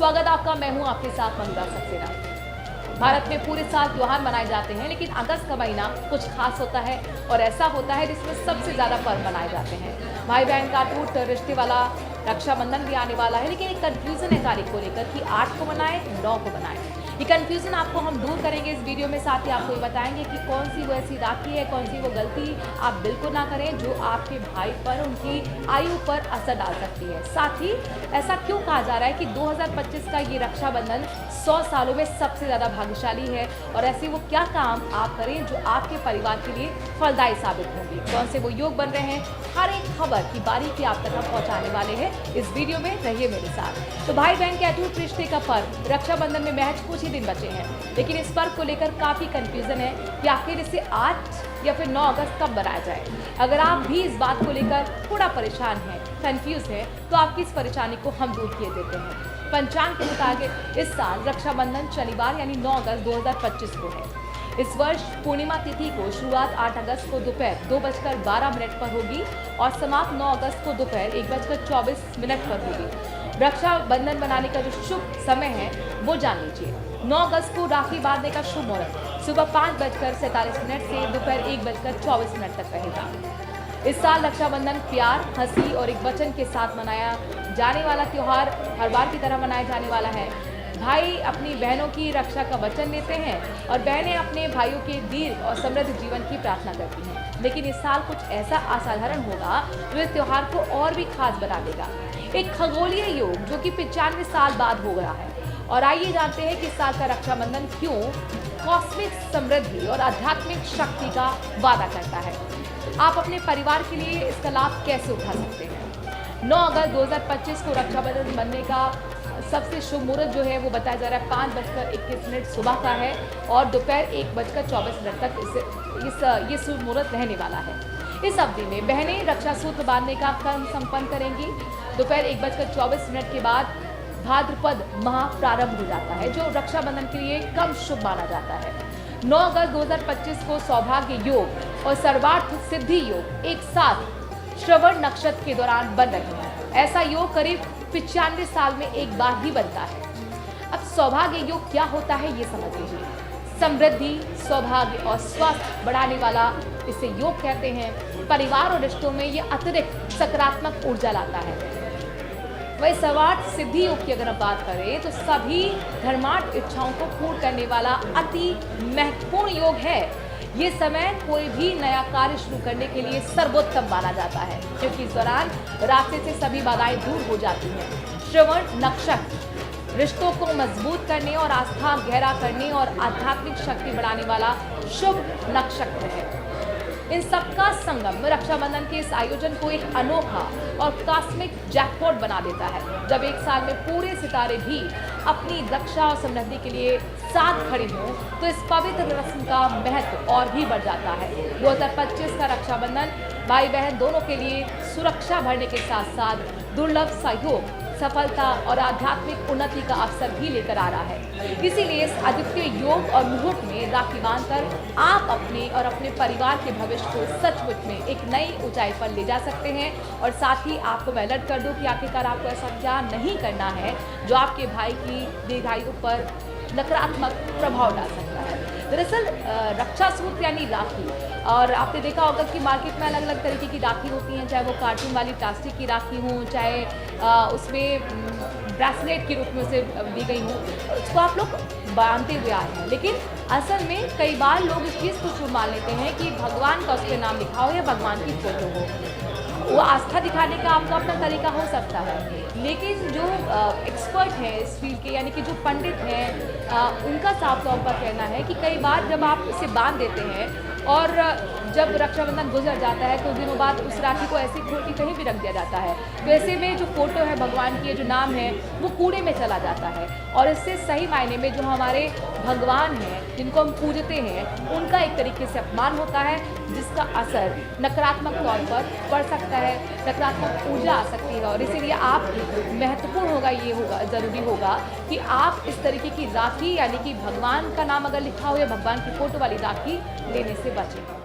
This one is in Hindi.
स्वागत आपका, मैं हूं आपके साथ मनुरा सक्सेना। भारत में पूरे साल त्योहार मनाए जाते हैं, लेकिन अगस्त का महीना कुछ खास होता है और ऐसा होता है जिसमें सबसे ज्यादा पर्व मनाए जाते हैं। भाई बहन का टूट रिश्ते वाला रक्षाबंधन भी आने वाला है, लेकिन एक कंफ्यूजन है तारीख को लेकर कि 8 को मनाए 9 को मनाए। ये कंफ्यूजन आपको हम दूर करेंगे इस वीडियो में। साथ ही आपको ये बताएंगे कि कौन सी वो ऐसी राखी है, कौन सी वो गलती आप बिल्कुल ना करें जो आपके भाई पर, उनकी आयु पर असर डाल सकती है। साथ ही ऐसा क्यों कहा जा रहा है कि 2025 का ये रक्षाबंधन 100 सालों में सबसे ज़्यादा भाग्यशाली है, और ऐसे वो क्या काम आप करें जो आपके परिवार के लिए फलदायी साबित होंगे, कौन से वो योग बन रहे हैं, हर एक खबर की बारीकी आप तक पहुंचाने वाले हैं। इस वीडियो में रहिए मेरे साथ। तो भाई बहन के अटूट रिश्ते का पर्व रक्षाबंधन में महज कुछ ही दिन बचे हैं, लेकिन इस पर्व को लेकर काफी कंफ्यूजन है कि आखिर इसे 8 या फिर 9 अगस्त कब मनाया जाए। अगर आप भी इस बात को लेकर थोड़ा परेशान हैं, कंफ्यूज हैं, तो आपकी इस परेशानी को हम दूर किए देते हैं। पंचांग के मुताबिक इस साल रक्षाबंधन शनिवार यानी 9 अगस्त 2025 को है। इस वर्ष पूर्णिमा तिथि को शुरुआत 8 अगस्त को दोपहर 2:12 पर होगी और समाप्त 9 अगस्त को दोपहर 1:24 पर होगी। रक्षाबंधन बनाने का जो शुभ समय है वो जान लीजिए। 9 अगस्त को राखी बांधने का शुभ मुहूर्त सुबह 5:47 से दोपहर 1:24 तक रहेगा। इस साल रक्षाबंधन प्यार, हंसी और एक वचन के साथ मनाया जाने वाला त्योहार हर बार की तरह मनाया जाने वाला है। भाई अपनी बहनों की रक्षा का वचन लेते हैं और बहनें अपने भाइयों के दीर्घ और समृद्ध जीवन की प्रार्थना करती हैं। लेकिन इस साल कुछ ऐसा असाधारण होगा जो इस त्योहार को और भी खास बना देगा। एक खगोलीय योग जो कि 95 साल बाद हो गया है। और आइए जानते हैं कि इस साल का रक्षाबंधन क्यों कॉस्मिक समृद्धि और आध्यात्मिक शक्ति का वादा करता है। आप अपने परिवार के लिए इसका लाभ कैसे उठा सकते हैं। 9 अगस्त 2025 को रक्षाबंधन बनने का सबसे शुभ मुहूर्त जो है वो बताया जा रहा है 5:21 सुबह का है और दोपहर 1:24 तक ये शुभ मुहूर्त रहने वाला है। इस अवधि में बहनें रक्षा सूत्र बांधने का कर्म संपन्न करेंगी। दोपहर 1:24 के बाद भाद्रपद माह प्रारंभ हो जाता है, जो रक्षाबंधन के लिए कम शुभ माना जाता है। 9 अगस्त 2025 को सौभाग्य योग और सर्वार्थ सिद्धि योग एक साथ श्रवण नक्षत्र के दौरान बन रहे हैं। ऐसा योग करीब 95 साल में एक बार ही बनता है। अब सौभाग्य योग क्या होता है ये समझ लीजिए। समृद्धि, सौभाग्य और स्वास्थ्य बढ़ाने वाला इसे योग कहते हैं। परिवार और रिश्तों में ये अतिरिक्त सकारात्मक ऊर्जा लाता है। वही सर्वार्थ सिद्धि योग की अगर हम बात करें तो सभी धर्मार्थ इच्छाओं को पूर्ण करने वाला अति महत्वपूर्ण योग है। ये समय कोई भी नया कार्य शुरू करने के लिए सर्वोत्तम माना जाता है, क्योंकि इस दौरान रास्ते से सभी बाधाएं दूर हो जाती हैं। श्रवण नक्षत्र रिश्तों को मजबूत करने और आस्था गहरा करने और आध्यात्मिक शक्ति बढ़ाने वाला शुभ नक्षत्र है। इन सबका संगम रक्षाबंधन के इस आयोजन को एक अनोखा और कॉस्मिक जैकपॉट बना देता है। जब एक साल में पूरे सितारे भी अपनी रक्षा और समृद्धि के लिए साथ खड़े हों तो इस पवित्र रस्म का महत्व और भी बढ़ जाता है। 2025 का रक्षाबंधन भाई बहन दोनों के लिए सुरक्षा भरने के साथ साथ दुर्लभ सहयोग, सफलता और आध्यात्मिक उन्नति का अवसर भी लेकर आ रहा है। इसीलिए इस अद्वितीय योग और मुहूर्त में राखी बांधकर आप अपने और अपने परिवार के भविष्य को सचमुच में एक नई ऊंचाई पर ले जा सकते हैं। और साथ ही आपको मैं अलर्ट कर दूं कि आखिरकार आपको ऐसा क्या नहीं करना है जो आपके भाई की दीर्घायु पर नकारात्मक प्रभाव डाल सकता है। दरअसल रक्षा सूत्र यानी राखी, और आपने देखा होगा कि मार्केट में अलग अलग तरीके की राखी होती हैं, चाहे वो कार्टून वाली प्लास्टिक की राखी हो, चाहे उसमें ब्रेसलेट के रूप में उसे दी गई हो, उसको आप लोग बांधते हुए आए हैं। लेकिन असल में कई बार लोग इस चीज़ को शुभ मान लेते हैं कि भगवान का उस पर नाम लिखा हो या भगवान की फोटो हो। वो आस्था दिखाने का आपका अपना तरीका हो सकता है, लेकिन जो एक्सपर्ट हैं इस फील्ड के, यानी कि जो पंडित हैं, उनका साफ तौर पर कहना है कि कई बार जब आप इसे बांध देते हैं और जब रक्षाबंधन गुजर जाता है तो दिनों बाद उस राखी को ऐसे खोल के कहीं भी रख दिया जाता है, तो ऐसे में जो फोटो है भगवान की, जो नाम है, वो कूड़े में चला जाता है। और इससे सही मायने में जो हमारे भगवान हैं जिनको हम पूजते हैं, उनका एक तरीके से अपमान होता है, जिसका असर नकारात्मक तौर पर पड़ सकता है, नकारात्मक ऊर्जा आ सकती है। और इसीलिए आप महत्वपूर्ण होगा, ये होगा, ज़रूरी होगा कि आप इस तरीके की राखी, यानी कि भगवान का नाम अगर लिखा हो या भगवान की फोटो वाली राखी लेने से बचें।